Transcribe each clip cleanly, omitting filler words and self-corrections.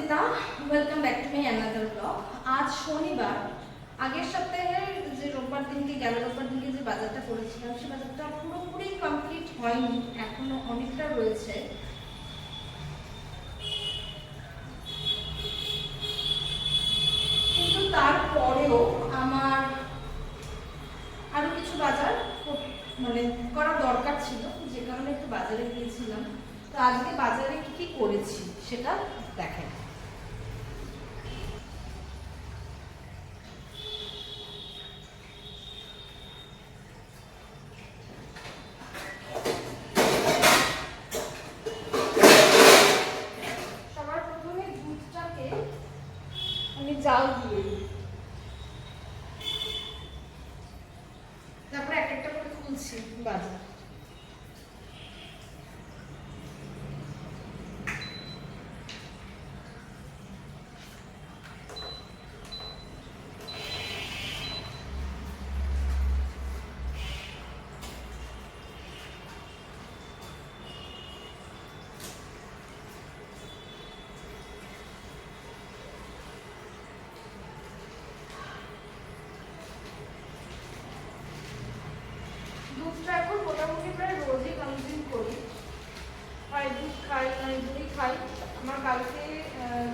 Nandita, welcome back to my another blog. আজ শনিবার। আগের সপ্তাহে যে রোববার দিনকে গেল, রোববার দিনকে যে বাজারটা করেছিলাম সে বাজারটা পুরোপুরি কমপ্লিট হয়নি, এখনো অনেকটা রয়েছে। কিন্তু তারপরেও আমার আরো কিছু বাজার মানে করা দরকার ছিল, যে কারণে একটু বাজারে গিয়েছিলাম। তো আজকে বাজারে কি কি করেছি সেটা দেখেন। সবার প্রথমে দুধটাকে আমি জাল দিয়ে দিই, তারপরে এক একটা করে খুলছি বাজার। দুধটা এখন মোটামুটি প্রায় রোজই কনজিউম করি, হয় দুধ খাই নয় দই খাই। আমার কালকে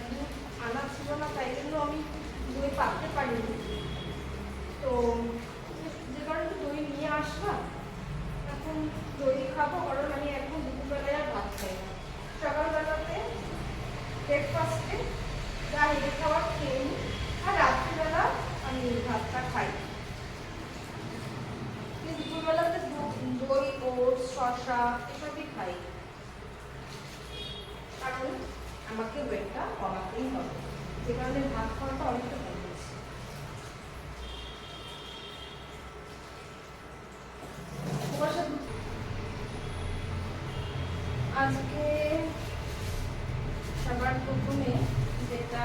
দুধ আনা ছিল না, তাই জন্য আমি দই পাকতে পারিনি। তো যে কারণে দই নিয়ে আসলাম, এখন দই খাবো, কারণ আমি এখন দুপুরবেলায় আর ভাত খাই না। সকালবেলাতে ব্রেকফাস্টে যা হেঁটে খাওয়ার খেয়ে নিই, আর রাত্রিবেলা আমি ভাতটা খাই। দুপুরবেলাতে দই, ওটস, শসা এসবই খাই, কারণ আমাকে ওয়েটটা কমাতেই হবে, যে কারণে ভাত খাওয়াটা অনেকটা কমেছে। আজকে সবার প্রথমে যেটা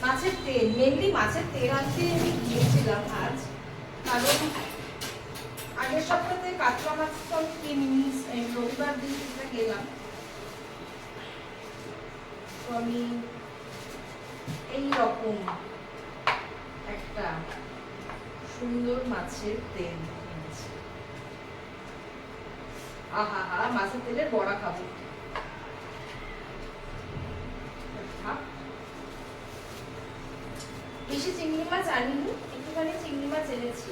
মাছের তেল, মেনলি মাছের তেল আনতে আমি গিয়েছিলাম আজ, কারণ আগের সপ্তাহে কাতলা মাছ তো আমি কিনিনি, রবিবার দিন গেলাম। তো আমি এইরকম একটা সুন্দর মাছের তেল কিনেছি। আহা হা, মাছের তেলের বড়া খাবো। বেশি চিংড়ি মাছ আনিনি, একটুখানি চিংড়ি মাছ এনেছি,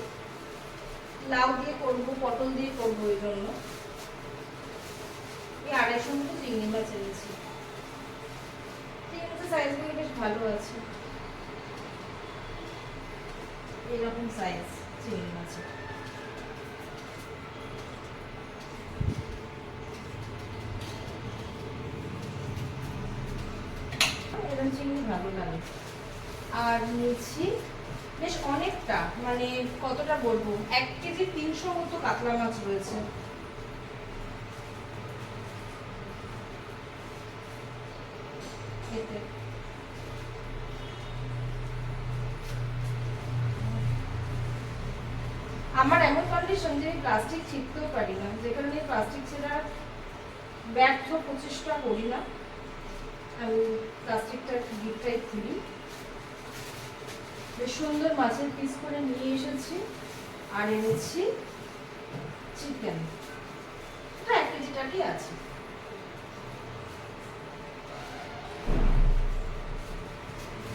লাউ দিয়ে করবো, পটল দিয়ে করবো, ওই জন্য এই 250 মতো চিংড়ি মাছ এনেছি। চিংড়ি মাছের সাইজগুলো বেশ ভালো আছে, এইরকম সাইজ চিংড়ি মাছের। এরকম চিংড়ি ভালো লাগে। আর নিয়েছি বেশ অনেকটা, মানে কতটা বলবো, 1 কেজি 300 মতো কাতলা মাছ রয়েছে। আমার এমন কন্ডিশন যে প্লাস্টিক ছিঁড়তেও পারি না, যে কারণে প্লাস্টিক ছেঁড়ার ব্যর্থ প্রচেষ্টা করি না। আমি প্লাস্টিকটা ডিপটাই খুলি। বেশ সুন্দর মাছের পিস করে নিয়ে এসেছি, আর এনেছি চিকেন, 1 কেজি টাকি আছে।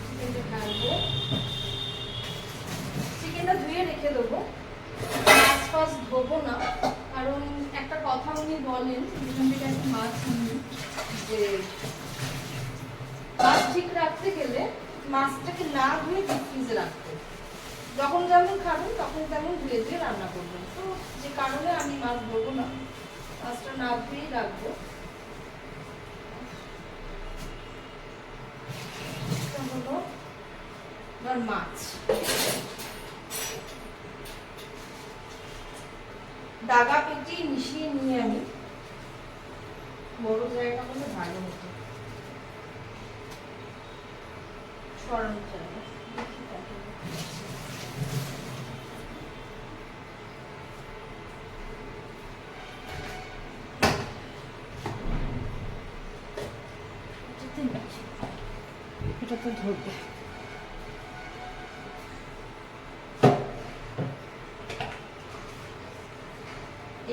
চিকেনটা ঢালবো, চিকেনটা ধুয়ে রেখে দেবো, মাছ ফাছ ধোবো না, কারণ একটা কথা উনি বলেন, যেখান থেকে একটা মাছ নিই, যে মাছ ঠিক রাখতে গেলে মাছটাকে না ধুয়ে ডিপ ফ্রিজে রাখতে, যখন যেমন খাবেন তখন তেমন ধুয়ে ধুয়ে রান্না করবেন। তো যে কারণে আমি মাছ ধরবো না, মাছটা না ধুয়েই রাখবো। হলো এবার মাছ, দাগা পেটি মিশিয়ে নিয়ে আমি বড় জায়গা হলে ভালো হতো, সরানোর জায়গা। ক্যামেরাতে ধরবো।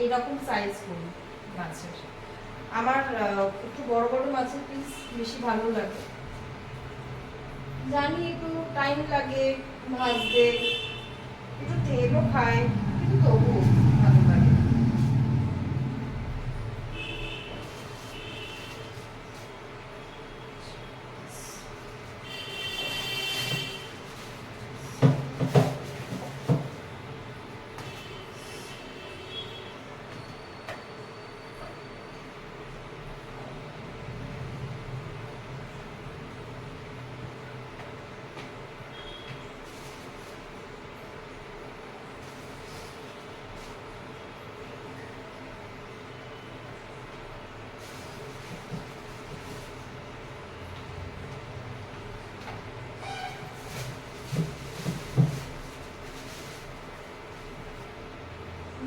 এইরকম সাইজ করি মাছের। আমার একটু বড় বড় মাছের পিস বেশি ভালো লাগে। জানি একটু টাইম লাগে ভাজতে, একটু তেলও খায়, কিন্তু তবুও ভালো লাগে।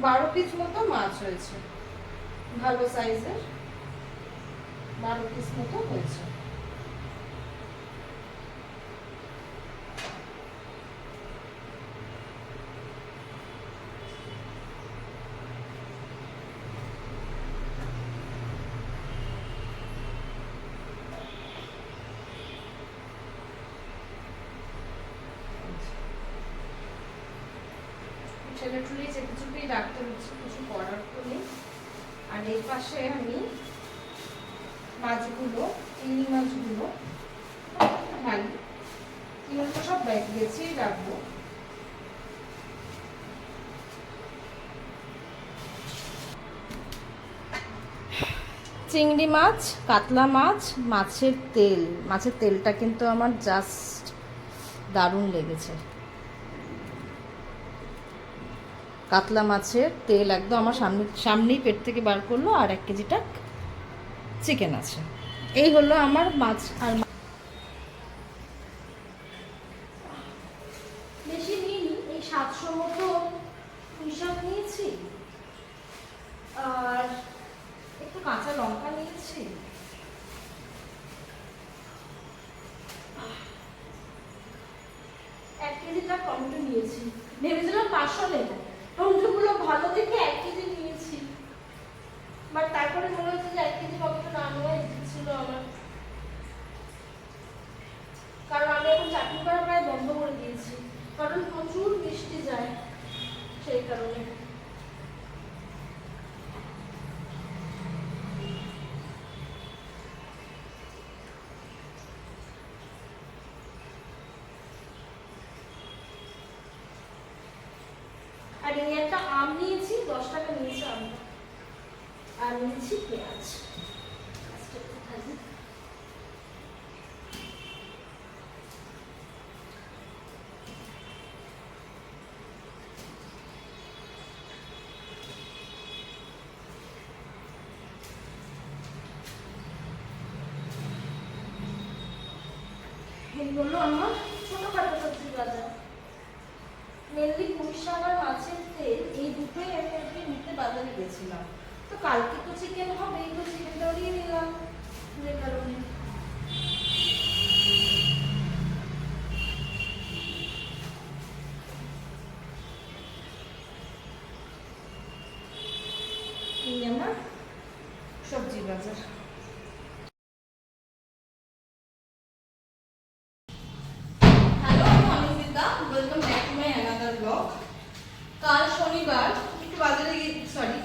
বারো পিস মতো মাছ হয়েছে, ভালো সাইজের 12 পিস মতো হয়েছে। ছেলে টুলি চেপে চুপেই রাখতে হচ্ছে, কিছু করার তো নেই। আর এই পাশে আমি মাছগুলো, চিংড়ি মাছগুলো ঢালি, এগুলো সব ব্যাগ বেছেই রাখবো। চিংড়ি মাছ, কাতলা মাছ, মাছের তেলটা কিন্তু আমার জাস্ট দারুণ লেগেছে। কাতলা মাছের তেল একদম আমার সামনেই পেট থেকে বার করলো। আর 1 কেজিটা চিকেন আছে। এই হলো আমার মাছ। আর বেশি নিইনি, এই 700 মতো পুঁইশাক নিয়েছি, আর একটু কাঁচা লঙ্কা নিয়েছি, 1 কেজিটা টমেটো নিয়েছি। ভেবেছিলাম 500 নেবো, টমেটোগুলো ভালো দেখে 1 কেজি নিয়েছি। বাট তারপরে মনে হচ্ছে যে 1 কেজি টমেটো না নেওয়াই উচিত ছিল আমার, কারণ আমি এখন চাটনি করা প্রায় বন্ধ করে দিয়েছি, কারণ প্রচুর মিষ্টি যায় সেই কারণে। আর এই একটা আম নিয়েছি, 10 টাকা নিয়েছে আমটা। আর নিয়েছি পেঁয়াজ। এগুলো আমার ছোটখাটো সবজি বাজার। মেনলি পুঁইশাক আর মাছের তেল, এই দুটোই আমি আজকে নিতে বাজারে গেছিলাম। তো কালকে তো চিকেন হবে, এই তো চিকেনটাও নিয়ে নিলাম, যে কারণে। এই আমার সবজি বাজার। কাল শনিবার একটু বাজারে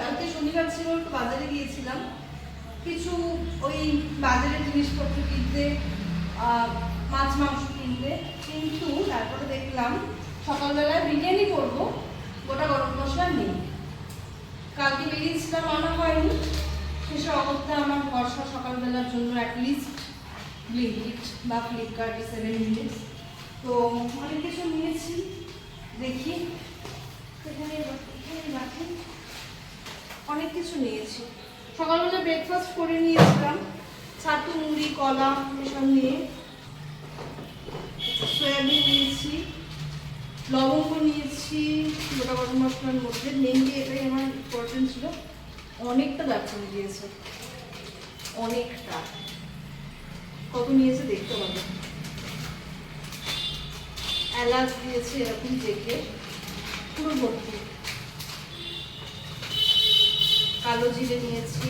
কালকে শনিবার ছিল, একটু বাজারে গিয়েছিলাম কিছু ওই বাজারের জিনিসপত্র কিনতে, মাছ মাংস কিনতে। কিন্তু তারপরে দেখলাম সকালবেলায় বিরিয়ানি করবো, গোটা গরম মশলা নেই। কালকে বেরিয়েছিলাম, আনা হয়নি। শেষে অবস্থা আমার ভরসা সকালবেলার জন্য অ্যাটলিস্ট ব্লিঙ্কিট বা ফ্লিপকার্টে 7 মিনিটস। তো অনেক কিছু নিয়েছি, দেখি অনেক কিছু নিয়েছি। সকালবেলা ব্রেকফাস্ট করে নিয়েছিলাম, ছাতু, মুড়ি, কলা এসব নিয়ে। সয়াবিন নিয়েছি, লবঙ্গ নিয়েছি গোটা গরম মশলার মধ্যে। মেনলি এটাই আমার ইম্পর্টেন্ট ছিল। অনেকটা দারচিনি দিয়েছে, অনেকটা। কত নিয়েছে দেখতে পাবো। এলাচ দিয়েছি এরকম দেখে পুরো ভর্তি, কালো জিরে নিয়েছি,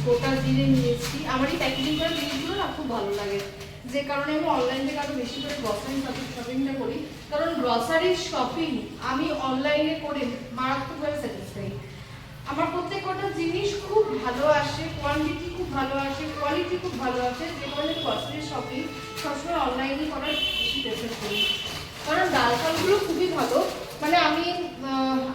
গোটা জিরে নিয়েছি। আমার এই প্যাকেটিং করা জিনিসগুলো না খুব ভালো লাগে, যে কারণে আমি অনলাইন থেকে আরো বেশি করে গ্রসারি শপিংটা করি। কারণ গ্রসারি শপিং আমি অনলাইনে করে মারাত্মকভাবে স্যাটিসফাই। আমার প্রত্যেকটা জিনিস খুব ভালো আসে, কোয়ান্টিটি খুব ভালো আসে, কোয়ালিটি খুব ভালো আসে, যে কারণে গ্রসারি শপিং সবসময় অনলাইনে করার বেশি প্রেফার করি। কারণ ডাল চালগুলো খুবই ভালো, মানে আমি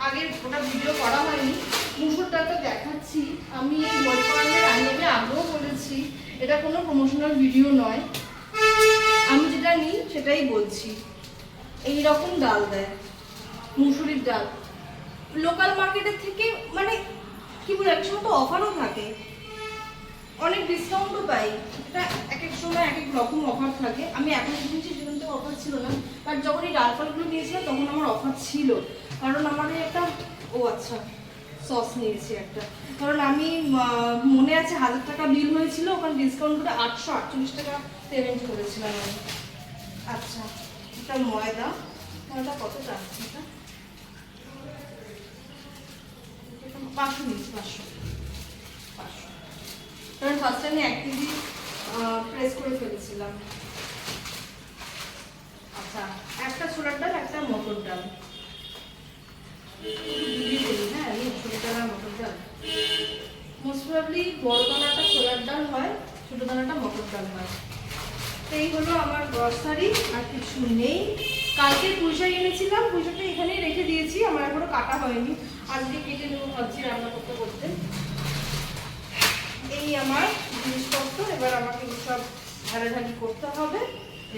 আগে ওটা ভিডিও করা হয়নি, মুসুর ডালটা দেখাচ্ছি। আমি ওয়ালপার্লের রান্নাতে আগেও বলেছি, এটা কোনো প্রমোশনাল ভিডিও নয়, আমি যেটা নিই সেটাই বলছি। এই রকম ডাল দেয়, মুসুরির ডাল, লোকাল মার্কেটের থেকে মানে কি বলে, এক সময় তো অফারও থাকে, অনেক ডিসকাউন্টও পাই। এটা এক এক সময় এক এক রকম অফার থাকে। আমি এখন কিনেছি সেখান থেকে অফার ছিল না, বাট যখন এই ডাল ফালগুলো নিয়েছিলাম তখন আমার অফার ছিল। কারণ আমার একটা আচ্ছা সস নিয়েছি একটা, কারণ আমি মনে আছে 1000 টাকা বিল হয়েছিল, ওখানে ডিসকাউন্ট করে 848 টাকা পেমেন্ট করেছিলাম আমি। আচ্ছা, এটা ময়দা কতটা, এটা 500 নিয়েছি, 500। কারণ ফার্স্ট আমি 1 কেজি প্রেস করে ফেলেছিলাম। আচ্ছা, একটা ছোলার ডাল, একটা মটর ডাল, হ্যাঁ ছোলার ডাল আর মটর ডাল। মোস্ট প্রবাবলি বড় দানাটা ছোলার ডাল হয়, ছোট দানাটা মটর ডাল হয়। এই হলো আমার গ্রসারি, আর কিছু নেই। কালকে পুঁইশাক এনেছিলাম, পুঁইশাকটা এখানেই রেখে দিয়েছি, আমার এখনো কাটা হয়নি, আজকে কেটে নেবো ভাবছি রান্না করতে করতে। এই আমার জিনিসপত্র, এবার আমাকে সব ঝাড়াঝাড়ি করতে হবে।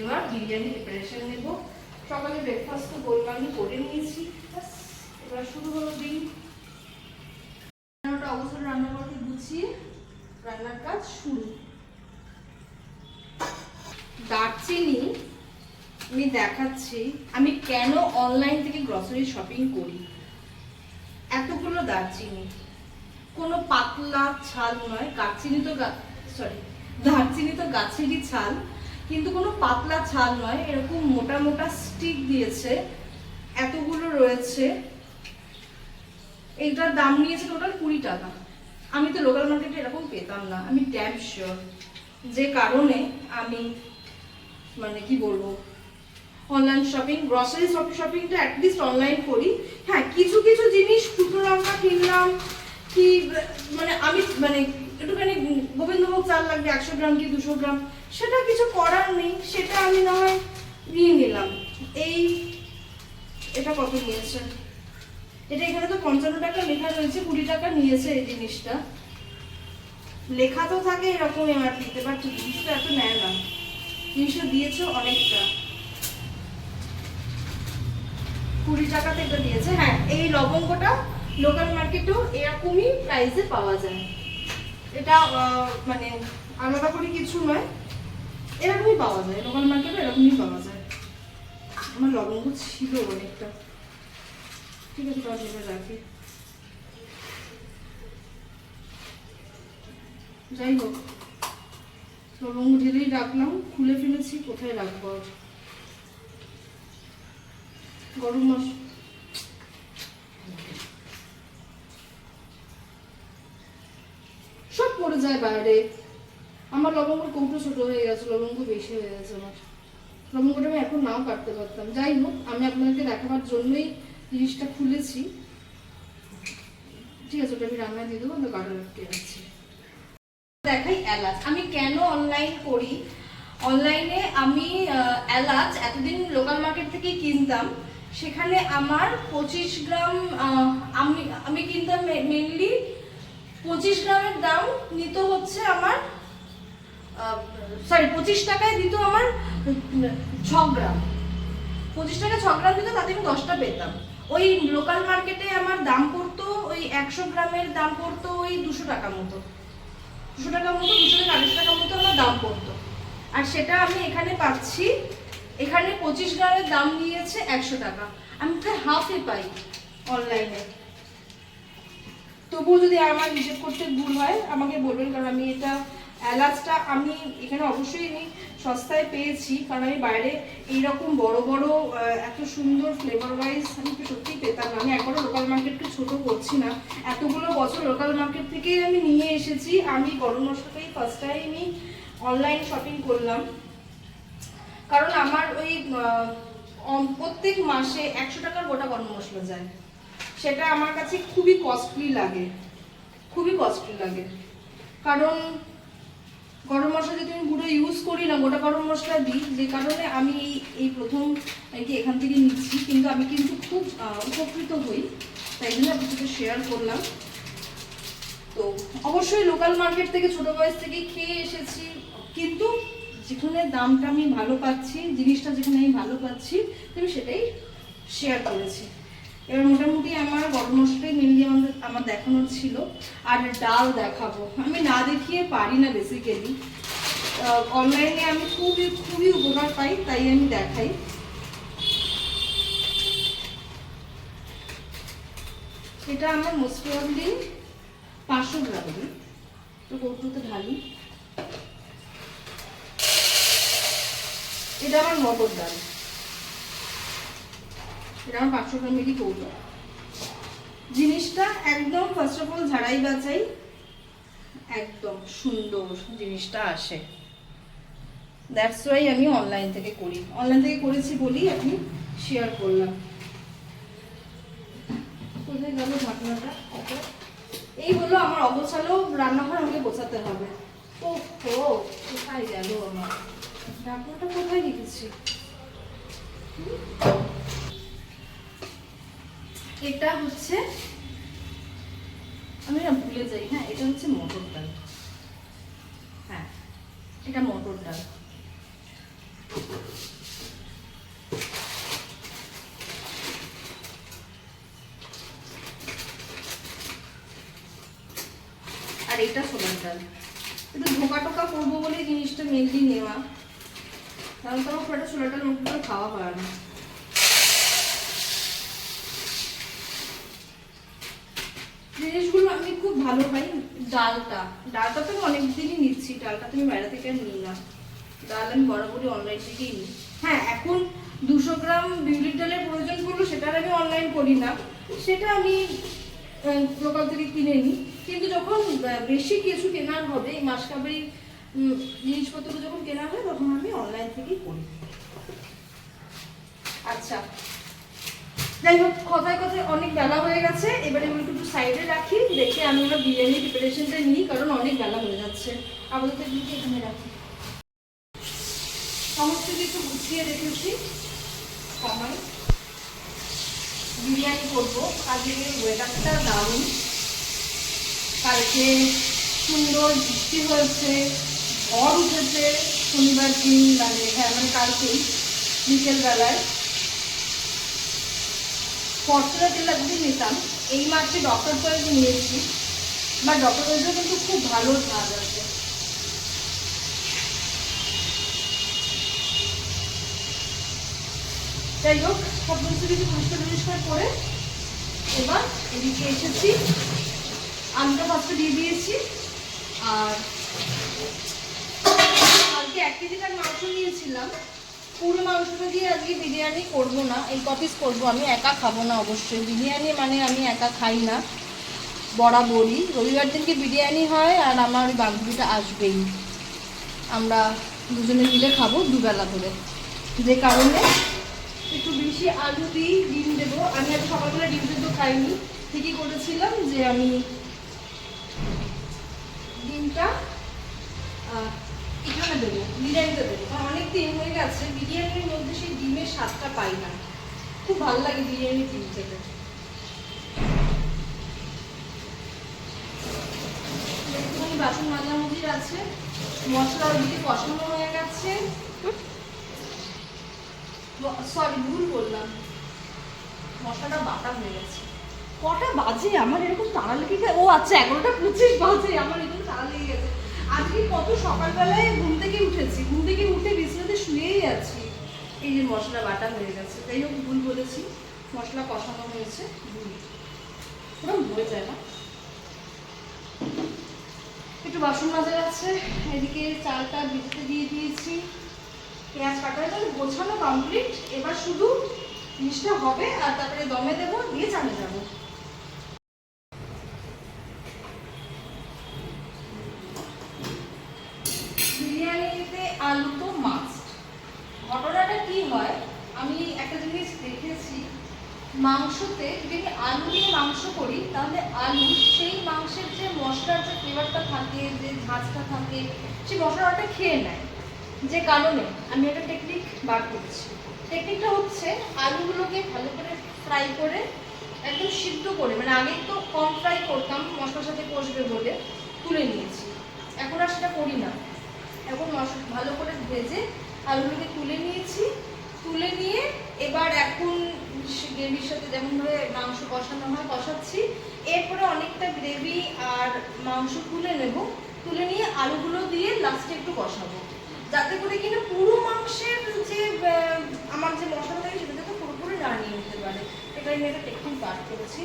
এবার বিরিয়ানি প্রিপারেশন নেব। সকালে ব্রেকফাস্ট তো বললামই করে নিয়েছি, এবার শুরু হলো দিন। অবসর রান্নাঘরকে গুছিয়ে রান্নার কাজ শুরু। দারচিনি আমি দেখাচ্ছি আমি কেন অনলাইন থেকে গ্রসারি শপিং করি। এতগুলো দারচিনি, কোনো পাতলা ছাল নয়, দারচিনি তো গাছেরই ছাল, কিন্তু কোনো পাতলা ছাল নয়, এরকম মোটা মোটা স্টিক দিয়েছে, এতগুলো রয়েছে। এইটার দাম নিয়েছে টোটাল 20 টাকা। আমি তো লোকাল মার্কেটে এরকম পেতাম না, আমি ড্যাম শিওর। যে কারণে আমি মানে কি বলবো, অনলাইন শপিং, গ্রসারি শপিংটা অ্যাটলিস্ট অনলাইন করি। হ্যাঁ, কিছু কিছু জিনিস শুকনো লঙ্কা কিনলাম, কি মানে আমি মানে একটুখানি গোবিন্দভোগ চাল লাগবে 100 গ্রাম কি 200 গ্রাম, সেটা কিছু করার নেই, সেটা আমি না হয় নিয়ে নিলাম। এটা কত নিয়েছে, এটা এখানে তো 55 টাকা লেখা রয়েছে, 20 টাকা নিয়েছে। এই জিনিসটা লেখা তো থাকে এরকম এমআরপিতে, বাট জিনিসটা এত নেয় না, জিনিসটা দিয়েছে অনেকটা, 20 টাকাতে এটা দিয়েছে। হ্যাঁ, এই লবঙ্গটা লোকাল মার্কেটেও এরকমই প্রাইসে পাওয়া যায়, এটা মানে আলাদা করে কিছু নয়, এরকমই পাওয়া যায়, লোকাল মার্কেটে এরকমই পাওয়া যায়। আমার লবঙ্গ ছিল অনেকটা, ঠিক আছে তাহলে রাখি। যাই হোক, লবঙ্গ ঢেলেই রাখলাম, খুলে ফেলেছি, কোথায় রাখবো। গরম মশলা সব পড়ে যায় বাইরে। আমার লবঙ্গ কৌটো ছোট হয়ে গেছে, লবঙ্গ বেশি হয়ে গেছে আমার। লবঙ্গটা আমি এখন নাও কাটতে পারতাম। যাই হোক, আমি আপনাদেরকে দেখাবার জন্যই জিনিসটা খুলেছি। ঠিক আছে, ওটা আমি রান্নায় দিয়ে দেবো, আমি কাটা রাখতে যাচ্ছি। দেখাই এলাচ আমি কেন অনলাইন করি। অনলাইনে আমি এলাচ এতদিন লোকাল মার্কেট থেকে কিনতাম, সেখানে আমার 25 গ্রাম আমি কিনতাম মেনলি 25 গ্রামের দাম নিত হচ্ছে আমার 25 টাকায় দিত আমার 6 গ্রাম, 25 টাকা 6 গ্রাম দিত, তাতে আমি 10টা পেতাম। ওই লোকাল মার্কেটে আমার দাম পড়তো ওই 100 গ্রামের দাম পড়তো ওই 200 টাকা মতো, 200 টাকা মতো, 200 থেকে 250 টাকা মতো আমার দাম পড়তো। আর সেটা আমি এখানে পাচ্ছি, এখানে 25 গ্রামের দাম নিয়েছে 100 টাকা, আমি প্রায় হাফে পাই অনলাইনে। তবুও যদি আমার হিসেব করতে ভুল হয় আমাকে বলবেন, কারণ আমি এটা এলাচটা আমি এখানে অবশ্যই নিই সস্তায় পেয়েছি, কারণ আমি বাইরে এইরকম বড় বড় এত সুন্দর ফ্লেভার ওয়াইজ আমি সত্যিই পেতাম না। আমি একবারও লোকাল মার্কেটকে ছোট করছি না, এতগুলো বছর লোকাল মার্কেট থেকেই আমি নিয়ে এসেছি। আমি গরম মশলাটাই ফার্স্ট টাইমই অনলাইন শপিং করলাম, কারণ আমার ওই প্রত্যেক মাসে 100 টাকার গোটা গরম মশলা যায়, সেটা আমার কাছে খুবই কস্টলি লাগে, খুবই কস্টলি লাগে। কারণ গরম মশলা যদি আমি পুরো ইউজ করি না, গোটা গরম মশলা দিই, যে কারণে আমি এই প্রথম এখান থেকে নিচ্ছি, কিন্তু আমি কিন্তু খুব উপকৃত হই, তাই জন্য আপনার সাথে শেয়ার করলাম। তো অবশ্যই লোকাল মার্কেট থেকে ছোট বয়স থেকে খেয়ে এসেছি, কিন্তু যেখানে দামটা আমি ভালো পাচ্ছি, জিনিসটা যেখানে আমি ভালো পাচ্ছি, আমি সেটাই শেয়ার করেছি। এবার মোটামুটি আমার গরম মশলাটাই মেনলি আমার দেখানোর ছিল। আর ডাল দেখাবো, আমি না দেখিয়ে পারি না বেসিক্যালি, অনলাইনে আমি খুবই খুবই উপকার পাই, তাই আমি দেখাই। এটা আমার মোস্ট প্রবাবলি 500 গ্রাম, তো কৌটোতে ঢালি। এটা আমার মটর ডাল, এটা আমার 500 গ্রামেরই কৌটো। জিনিসটা একদম ফার্স্ট অফ অল ঝাড়াই বাছাই, একদম সুন্দর জিনিসটা আসে। দ্যাটস ওয়াই আমি অনলাইন থেকে করি, অনলাইন থেকে করেছি বলেই আমি শেয়ার করলাম। কোথায় গেল ঢাকনাটা? এই হলো আমার অগোছালো রান্নাঘর, আমাকে গোছাতে হবে। ও কোথায় গেল আমার ঢাকনাটা, কোথায় রেখেছি? এটা হচ্ছে, আমি না ভুলে যাই, হ্যাঁ এটা হচ্ছে মটর ডাল, হ্যাঁ এটা মটর ডাল। আর এটা ছোলার ডাল। একটু ধোকা টোকা করবো বলে জিনিসটা মেনলি নেওয়া, কারণ তোমার পুরোটা ছোলার ডাল মুখ করে খাওয়া হয় না। জিনিসগুলো আমি খুব ভালো পাই। ডালটা তো আমি অনেকদিনই নিচ্ছি, ডালটা তুমি বাইরে থেকে নিই না, ডাল আমি বরাবরই অনলাইন থেকেই নিই। হ্যাঁ এখন 200 গ্রাম বিউলির ডালের প্রয়োজন পড়লো, সেটা আমি অনলাইন করি না, সেটা আমি লোকাল থেকে কিনে নিই। কিন্তু যখন বেশি কিছু কেনার হবে, এই মাসকাবারি জিনিসপত্র যখন কেনা হয়, তখন আমি অনলাইন থেকেই করি। আচ্ছা যাই হোক, কথায় কথায় অনেক বেলা হয়ে গেছে, এবারে এগুলো একটু সাইডে রাখি, রেখে আমি আমার বিরিয়ানির প্রিপারেশনটা নিই, কারণ অনেক বেলা হয়ে যাচ্ছে। আপাতত এগুলোকে এখানে রাখি। সমস্ত কিছু গুছিয়ে রেখেছি, সময় বিরিয়ানি করবো। আজকে ওয়েদারটা দারুণ, কালকে সুন্দর বৃষ্টি হয়েছে, ঝড় উঠেছে শনিবার দিন, মানে কালকেই বিকেলবেলায়। ফর্চুনা তেল একদিন নিতাম, এই মাসে ডক্টর চয়েস নিয়েছি, বা ডক্টর চয়েসও কিন্তু খুব ভালো ঝাঁজ আছে। যাই হোক, সব কিছু পরিষ্কার করে এবার এদিকে এসেছি, আলুটা ফার্স্টে দিয়ে দিয়েছি। আর কালকে 1 কেজি মাংস নিয়েছিলাম, পুরো মাংসটা দিয়ে আজকে বিরিয়ানি করবো না, এই কপিস করবো। আমি একা খাবো না অবশ্যই, বিরিয়ানি মানে আমি একা খাই না বরাবরই। রবিবার দিনকে বিরিয়ানি হয়, আর আমার ওই বান্ধবীটা আসবেই, আমরা দুজনে মিলে খাবো দুবেলা করে, যে কারণে একটু বেশি আলু দিই, ডিম দেবো। আমি আজ সকালবেলা ডিম সেদ্ধ খাইনি, ঠিকই করেছিলাম যে আমি ডিমটা এখানে দেবো, বিরিয়ানিতে দেবো, কারণ অনেক দিন হয়ে গেছে বিরিয়ানির মধ্যে সেই ডিমের স্বাদটা পাই না, খুব ভালো লাগে বিরিয়ানির ডিম খেতে। একটুখানি বাসন মাঝামাঝির আছে, মশলা ওইদিকে কষানো হয়ে গেছে। সরি ভুল বললাম, মশলাটা বাটা হয়ে গেছে। কটা বাজে আমার এরকম তাড়া লেগে গেছে? ও আচ্ছা 11টা 25 বাজে, আমার এরকম তাড়া লেগে গেছে। আজকে কত সকালবেলায় ঘুম থেকে উঠেছি, ঘুম থেকে উঠে বিছানাতে শুয়েই আছি, এই যে মশলা বাটা হয়ে গেছে। তাই হোক, ভুল বলেছি, মশলা কষানো হয়েছে, ভুল ওরকম হয়ে যায় না। একটু বাসন মাজা আছে, এদিকে চালটা ভিজতে দিয়ে দিয়েছি, পেঁয়াজ কাটা হয়ে গেলে গোছানো কমপ্লিট। এবার শুধু জিনিসটা হবে আর তারপরে দমে দেবো, দিয়ে চালে যাবো। বিরিয়ানিতে আলু তো মাস্ট। ঘটনাটা কি হয়, আমি একটা জিনিস দেখেছি, মাংসতে যদি আমি আলু দিয়ে মাংস করি তাহলে আলু সেই মাংসের যে মশলার যে ফ্লেভারটা থাকে, যে ঝাঁঝটা থাকে, সেই মশলাটা খেয়ে নেয়। যে কারণে আমি একটা টেকনিক বার করছি। টেকনিকটা হচ্ছে আলুগুলোকে ভালো করে ফ্রাই করে একদম সিদ্ধ করে, মানে আগে তো কম ফ্রাই করতাম মশলার সাথে কষবে বলে, তুলে নিয়েছি। এখন আর সেটা করি না, এখন মশলা ভালো করে ভেজে আলুগুলোকে তুলে নিয়েছি। তুলে নিয়ে এবার এখন গ্রেভির সাথে যেমনভাবে মাংস কষানো হয় কষাচ্ছি। এরপরে অনেকটা গ্রেভি আর মাংস তুলে নেব, তুলে নিয়ে আলুগুলো দিয়ে লাস্টে একটু কষাবো, যাতে করে কিনা পুরো মাংসের যে আমার যে মশলা থাকে সেটা যাতে পুরোপুরি না নিয়ে নিতে পারে। এটা আমি একটা টেকনিক বার করেছি,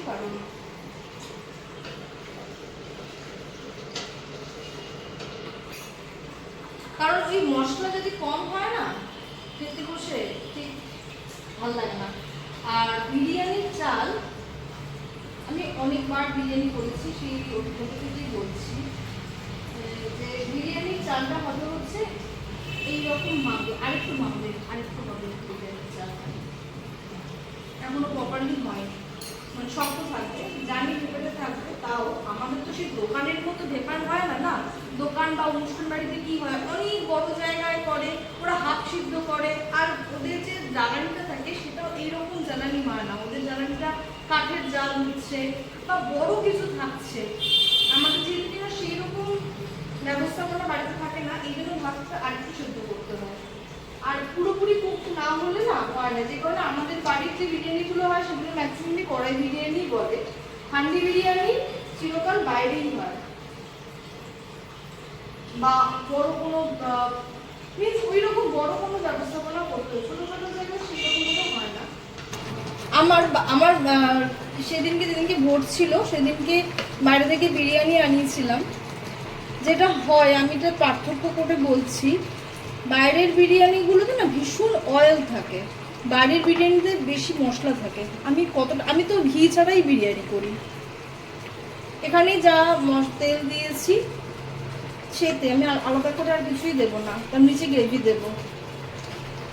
কারণ ওই মশলা যদি কম হয় না খেতে বসে ঠিক ভালো লাগে না। আর বিরিয়ানির চাল আমি অনেকবার বিরিয়ানি করেছি, সেই অভিজ্ঞতা থেকেই বলছি যে বিরিয়ানির চালটা হবে হচ্ছে এইরকম মাপবে, আরেকটু মাপবে বিরিয়ানির চাল এখনো প্রপারলি হয়নি, মানে শক্ত থাকবে, জানি ভেতরে থাকবে। তাও আমাদের তো সেই দোকানের মতো ভেপার হয় না, না দোকান বা অনুষ্ঠান বাড়িতে কি হয় অনেক বড় জায়গায় করে, ওরা হাফ সিদ্ধ করে, আর ওদের যে জ্বালানিটা থাকে সেটাও এইরকম জ্বালানি হয় না, ওদের জ্বালানিটা কাঠের জাল হচ্ছে বা বড় কিছু থাকছে। আমাদের যেহেতু কিনা সেই রকম ব্যবস্থাপনা বাড়িতে থাকে না, এই জন্য ভাতটা আরেকটু সিদ্ধ করতে হয়। আর পুরোপুরি কুক না হলে না হয় না, যে কারণে আমাদের বাড়ির যে বিরিয়ানিগুলো হয় সেগুলো ম্যাক্সিমামই কড়াই বিরিয়ানি বলে। হান্ডি বিরিয়ানি চিরকাল বাইরেই হয়, বা বড় কোনো মিন্স ওই রকম বড় কোনো ব্যবস্থাপনা করতে হয়, ছোটো ছোটো জায়গায় সেরকম কোনো হয় না। আমার যেদিনকে ভোট ছিল সেদিনকে বাইরে থেকে বিরিয়ানি আনিয়েছিলাম। যেটা হয় আমি এটা পার্থক্য করে বলছি, বাইরের বিরিয়ানিগুলোতে না ভীষণ অয়েল থাকে, বাইরের বিরিয়ানিতে বেশি মশলা থাকে। আমি তো ঘি ছাড়াই বিরিয়ানি করি। এখানে যা তেল দিয়েছি সেতে আমি আলাদা করে আর কিছুই দেবো না, তার নিচে গ্রেভি দেবো,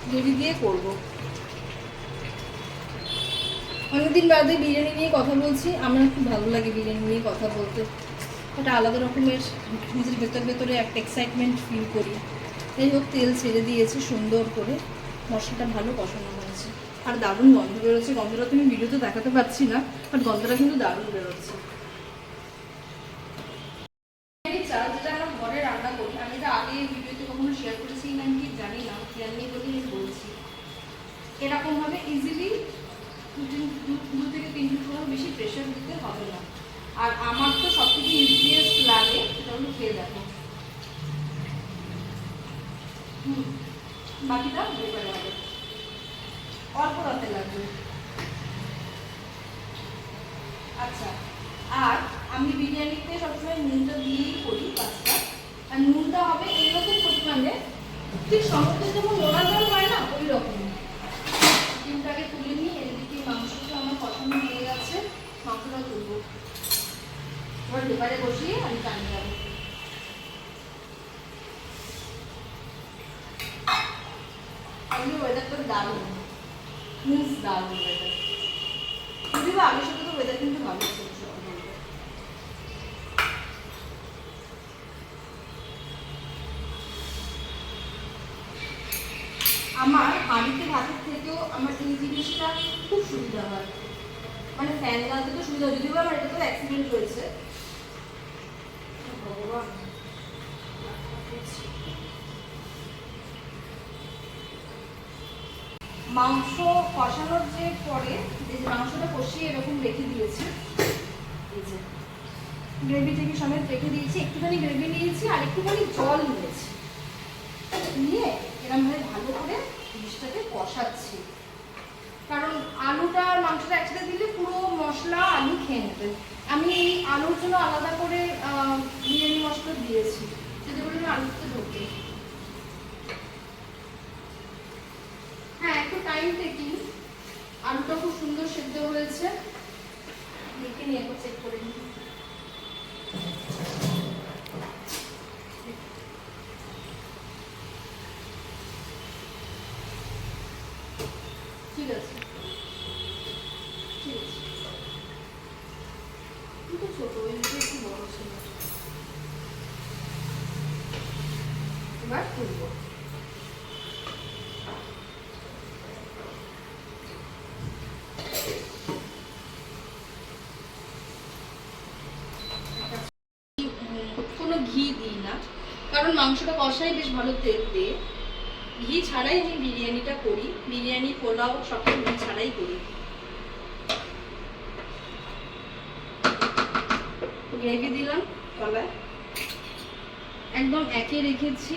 গ্রেভি দিয়ে করবো। অনেকদিন বাদে বিরিয়ানি নিয়ে কথা বলছি, আমার খুব ভালো লাগে বিরিয়ানি নিয়ে কথা বলতে, একটা আলাদা রকমের নিজের ভেতরে একটা এক্সাইটমেন্ট ফিল করি। যাই হোক, তেল ছেড়ে দিয়েছে সুন্দর করে, মশলাটা ভালো কষানো হয়েছে, আর দারুণ গন্ধ বেরোচ্ছে। গন্ধটা তুমি ভিডিওতে দেখাতে পারছি না, বাট গন্ধটা কিন্তু দারুণ বেরোচ্ছে। চাল যেটা আমরা ঘরে রান্না করি, আমি এটা আগে ভিডিওতে কখনো শেয়ার করেছি নাকি জানি না, খেয়াল নেই বলে আমি বলছি। এরকমভাবে ইজিলি 2 থেকে 3 মিনিট বেশি প্রেশার দিতে হবে না। আর আমার তো সব থেকে ইজিয়েস্ট লাগে সেটা হলো খেয়ে দেখো, বাকিটা বেকার হবে, অল্প রাতে লাগবে। আচ্ছা, আর আমি বিরিয়ানিতে সবসময় নুনটা দিয়েই করি পাঁচটা, আর নুনটা হবে এইরকম পরিমাণে, ঠিক সমুদ্রে যেমন নোনা জল হয় না ওই রকম। ডিমটাকে তুলে নিয়ে এদিকে মাংসটা আমার কষানো হয়ে গেছে, মাংসটা তুলবো, এবার পেপারে বসিয়ে আমি টানি যাবো। আজকে ওয়েদারটা দারুণ, মিন্স দারুণ ওয়েদার, যদিও আগের সাথে তো ওয়েদার কিন্তু ভালো চলছে। আমার হাঁড়িতে ভাতের থেকেও আমার এই জিনিসটা খুব সুবিধা হয়, মানে ফ্যান গালতে তো সুবিধা হয়, যদিও আমার এটা তো অ্যাক্সিডেন্ট হয়েছে। ভগবান, মাংস কষানোর যে পরে যে মাংসটা কষিয়ে এরকম রেখে দিয়েছি, এই যে গ্রেভি থেকে সমেত রেখে দিয়েছি, একটুখানি গ্রেভি নিয়েছি আর একটুখানি জল নিয়েছি, নিয়ে এরকমভাবে ভালো করে জিনিসটাকে কষাচ্ছি। কারণ আলুটা আর মাংসটা একসাথে দিলে পুরো মশলা আলু খেয়ে নেবে। আমি এই আলুর জন্য আলাদা করে বিরিয়ানি মশলা দিয়েছি, যদি বলি আলুতে ঢোকে। Time taking. আলুটা খুব সুন্দর সেদ্ধ হয়েছে, দেখে নিয়ে একবার চেক করে নিই। ঠিক আছে, ঠিক আছে, কিন্তু ছোট একটু বড় ছিল। এবার তুলবো। কোনো ঘি দিই না, কারণ মাংসটা কষাই বেশ ভালো তেল দিয়ে। ঘি ছাড়াই আমি বিরিয়ানিটা করি, বিরিয়ানি পোলাও সব ঘি ছাড়াই করি। গ্রেভি দিলাম তলায়, একদম একে রেখেছি।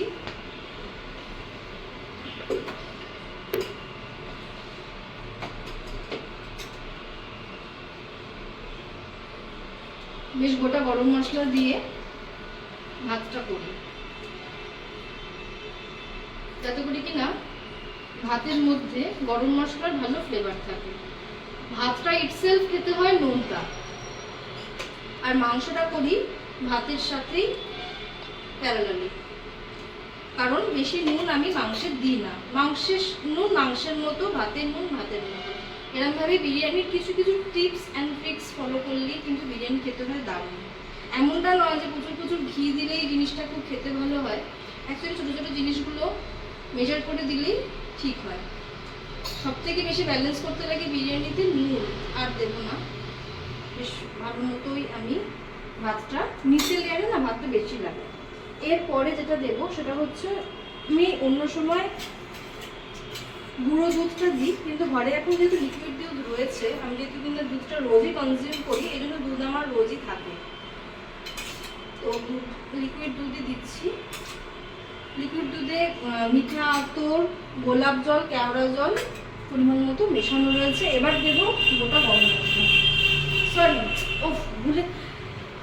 বেশ গোটা গরম মশলা দিয়ে ভাতটা করি, যাতে করে কিনা ভাতের মধ্যে গরম মশলার ভালো ফ্লেভার থাকে। ভাতটা ইটসেলফ খেতে হয় নোনতা, আর মাংসটা করি ভাতের সাথেই প্যারালালি, কারণ বেশি নুন আমি মাংসে দিই না। মাংসের নুন মাংসের মতো, ভাতের নুন ভাতের মতো। এরকমভাবে বিরিয়ানির কিছু কিছু টিপস অ্যান্ড ট্রিক্স ফলো করলেই কিন্তু বিরিয়ানি খেতে হয় দারুণ। এমনটা নয় যে প্রচুর প্রচুর ঘি দিলেই জিনিসটা খুব খেতে ভালো হয়। অ্যাকচুয়ালি ছোটো ছোটো জিনিসগুলো মেজার করে দিলেই ঠিক হয়। সব থেকে বেশি ব্যালেন্স করতে লাগে বিরিয়ানিতে নুন, আর দেবো না। বেশ ভালো মতোই আমি ভাতটা, নিচে লেয়ারে না ভাতটা বেশি লাগে। এরপরে যেটা দেবো সেটা হচ্ছে, আমি অন্য সময় গুঁড়ো দুধটা দিই, কিন্তু ঘরে এখন যেহেতু লিকুইড দুধ রয়েছে, আমি যেহেতু কিন্তু দুধটা রোজই কনজিউম করি, এই জন্য দুধ আমার রোজই থাকে। তো লিকুইড দুধই দিচ্ছি। লিকুইড দুধে মিঠা আতর, গোলাপ জল, কেওড়া জল পরিমাণ মতো মেশানো রয়েছে। এবার দেবো গোটা গরম মশলা, সরি ওফ ভুলে,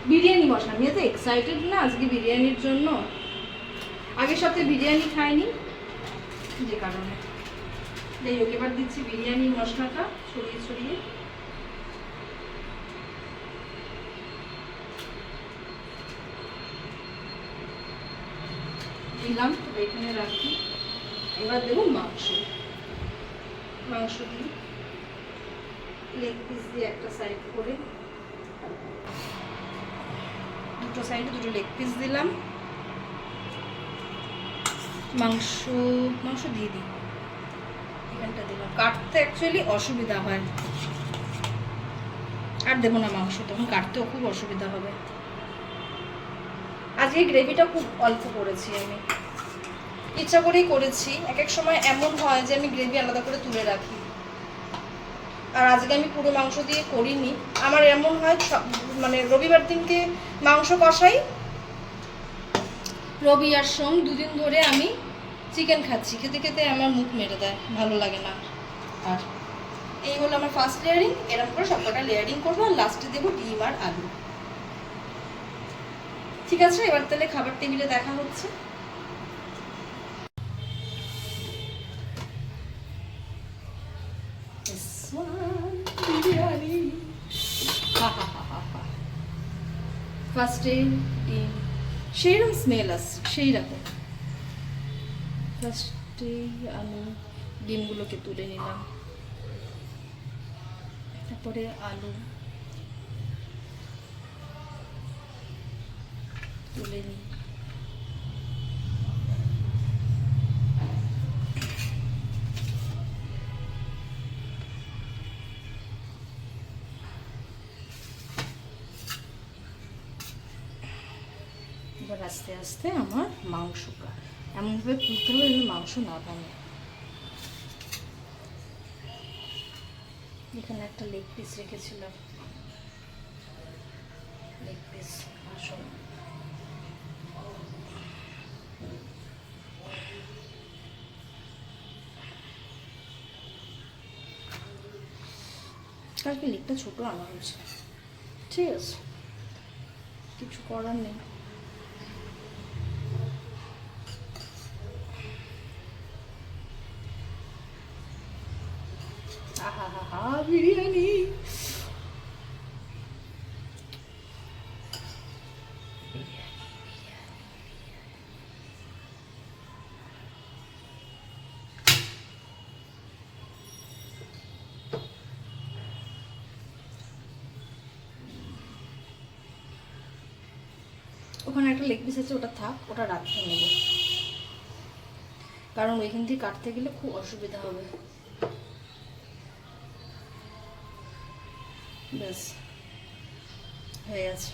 বিরিয়ানি মশলা। আমি এত এক্সাইটেড না আজকে বিরিয়ানির জন্য, আগের সপ্তাহে বিরিয়ানি খাইনি যে কারণে। যাই হোক, এবার দিচ্ছি বিরিয়ানি মশলাটা ছড়িয়ে ছড়িয়ে। দিলাম, এখানে রাখি। এবার দেবো মাংস। মাংস দিই লেগ পিস দিয়ে একটা সাইড করে, দুটো সাইডে দুটো লেগ পিস দিলাম। মাংস মাংস দিয়ে দিই, এখানটা দিলাম। কাটতে অ্যাকচুয়ালি অসুবিধা হয়, আর দেবো না মাংস, তখন কাটতেও খুব অসুবিধা হবে। আজকে গ্রেভিটা খুব অল্প করেছি, আমি ইচ্ছা করেই করেছি। এক এক সময় এমন হয় যে আমি গ্রেভি আলাদা করে তুলে রাখি, আর আজকে আমি পুরো মাংস দিয়ে করিনি। আমার এমন হয় মানে রবিবার দিনকে মাংস কষাই, রবি আর সোম দুদিন ধরে আমি চিকেন খাচ্ছি, খেতে খেতে আমার মুখ মেরে দেয়, ভালো লাগে না। আর এই হলো আমার ফার্স্ট লেয়ারিং। এরকম করে সবকটা লেয়ারিং করবো, আর লাস্টে দেবো ডিম আর আলু। ঠিক আছে, এবার তাহলে খাবার টেবিলে দেখা হচ্ছে। ফার্স্টে ডিম, সেইরকম স্মেল আসছে, সেই রকম। ফার্স্টে আমি ডিমগুলোকে তুলে নিলাম, তারপরে আলু তুলে নিই। এবার আস্তে আস্তে আমার মাংসটা এমনভাবে তুলতে হবে যেন মাংস না ভাঙে। এখানে একটা লেগ পিস রেখেছিলাম, লেগ পিস আসুন। কালকে লেগটা ছোটো আনা হয়েছে, ঠিক আছে, কিছু করার নেই। বিরিয়ানি। ওখানে একটা লেগ পিস আছে, ওটা থাক, ওটা রাখতে নেব, কারণ ওইখান থেকে কাটতে গেলে খুব অসুবিধা হবে। ব্যাস হয়ে গেছে।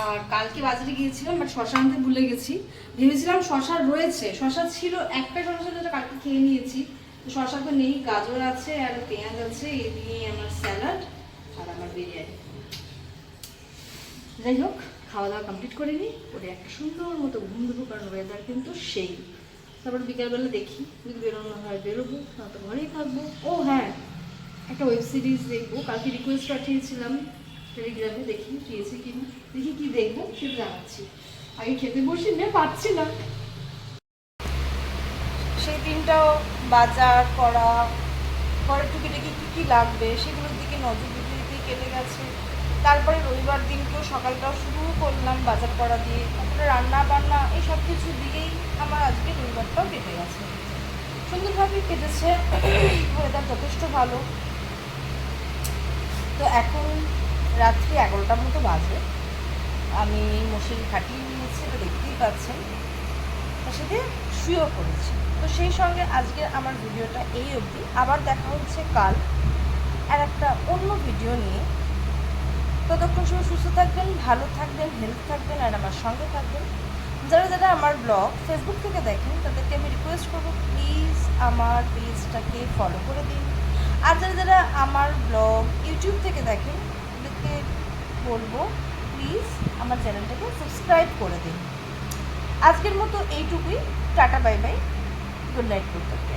আর কালকে বাজারে গিয়েছিলাম, বাট শশা আনতে ভুলে গেছি। ভেবেছিলাম শশা রয়েছে, শশা ছিল, একটা শশা যেটা কালকে খেয়ে নিয়েছি। শশা তো নেই, গাজর আছে আর পেঁয়াজ আছে, এই দিয়ে আমার স্যালাড আর আমার বিরিয়ানি। যাই হোক, খাওয়া দাওয়া কমপ্লিট করে নিই, ওটা একটা সুন্দর মতো ঘুম দেবো, কারণ ওয়েদার কিন্তু সেই। তারপর বিকালবেলা দেখি যদি বেরোনো হয় বেরোবো, না তো ঘরেই থাকবো। ও হ্যাঁ, একটা ওয়েব সিরিজ দেখবো, কালকে রিকোয়েস্ট পাঠিয়েছিলাম টেলিগ্রামে, দেখি পেয়েছি কিনা, দেখি কি দেখবো সেটা জানাচ্ছি। আগে খেতে বসি, না পাচ্ছি না। সেই দিনটাও বাজার করা, ঘরের টুকিটাকি কী কী লাগবে সেগুলোর দিকে নজর দিতে দিতেই কেটে গেছে। তারপরে রবিবার দিনকেও সকালটাও শুরু করলাম বাজার করা দিয়ে, তারপরে রান্না বান্না এই সব কিছু দিয়েই আমার আজকে রবিবারটাও কেটে গেছে। সুন্দরভাবেই কেটেছে, ওয়েদার যথেষ্ট ভালো। তো এখন রাত্রি 11টার মতো বাজে, আমি মশারি খাটিয়ে নিয়েছি, তো দেখতেই পাচ্ছেন, তার সাথে শুয়েও পড়েছি। তো সেই সঙ্গে আজকের আমার ভিডিওটা এই অবধি, আবার দেখা হচ্ছে কাল আর একটা অন্য ভিডিও নিয়ে। ততক্ষণ সবাই সুস্থ থাকবেন, ভালো থাকবেন, হেলথ থাকবেন আর আমার সঙ্গে থাকবেন। যারা যারা আমার ব্লগ ফেসবুক থেকে দেখেন তাদেরকে আমি রিকোয়েস্ট করবো, প্লিজ আমার পেজটাকে ফলো করে দিন। আর যারা যারা আমার ব্লগ ইউটিউব থেকে দেখেন তাদেরকে বলবো, প্লিজ আমার চ্যানেলটাকে সাবস্ক্রাইব করে দিন। আজকের মতো এইটুকুই, tata bye bye, good night করতে।